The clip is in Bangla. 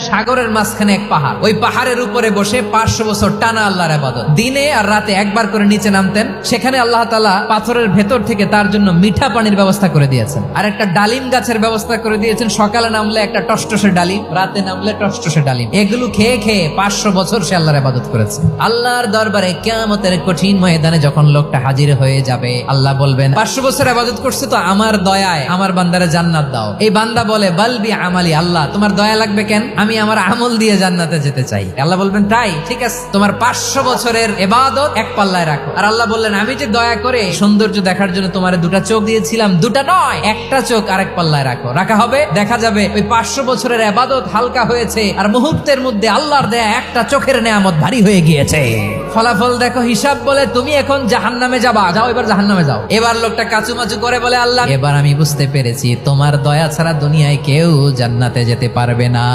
সাগরের মাঝখানে এক পাহাড়, ওই পাহাড়ের উপরে বসে 500 বছর টানা আল্লাহর ইবাদত, দিনে আর রাতে একবার করে নিচে নামতেন। সেখানে আল্লাহ তাআলা পাথরের ভেতর থেকে তার জন্য মিঠা পানির ব্যবস্থা করে দিয়েছেন, আর একটা ডালিম গাছের ব্যবস্থা করে দিয়েছেন। সকালে নামলে একটা টসটসে ডালিম, রাতে নামলে টসটসে ডালিম। এগুলো খেয়ে খেয়ে 500 বছর সে আল্লাহর ইবাদত করেছে। আল্লাহর দরবারে কিয়ামতের কঠিন ময়দানে যখন লোকটা হাজির হয়ে যাবে, আল্লাহ বলবেন 500 বছর ইবাদত করছে তো আমার দয়ায় আমার বান্দারে জান্নাত দাও। এই বান্দা বলে বালবি আমালি, আল্লাহ তোমার দয়া লাগবে কেন, আমি আমার আমল দিয়ে জান্নাতে যেতে চাই। আল্লাহ বলবেন তাই, ঠিক আছে, তোমার 500 বছরের ইবাদত এক পাল্লায় রাখো। আর আল্লাহ বললেন আমি যে দয়া করে সৌন্দর্য দেখার জন্য তোমারে 2টা চোখ দিয়েছিলাম, 2টা নয়, একটা চোখ আরেক পাল্লায় রাখো। রাখা হবে, দেখা যাবে ওই 500 বছরের ইবাদত হালকা হয়েছে, আর মুহূর্তের মধ্যে আল্লাহর দেয়া একটা চোখের নেয়ামত ভারী হয়ে গিয়েছে। ফলাফল দেখো, হিসাব বলে তুমি এখন জাহান্নামে যাবা, যাও এবার জাহান্নামে যাও। এবার লোকটা কাচুমাচু করে বলে আল্লাহ এবার আমি বুঝতে পেরেছি তোমার দয়া ছাড়া দুনিয়ায় কেউ জান্নাতে যেতে পারবে না।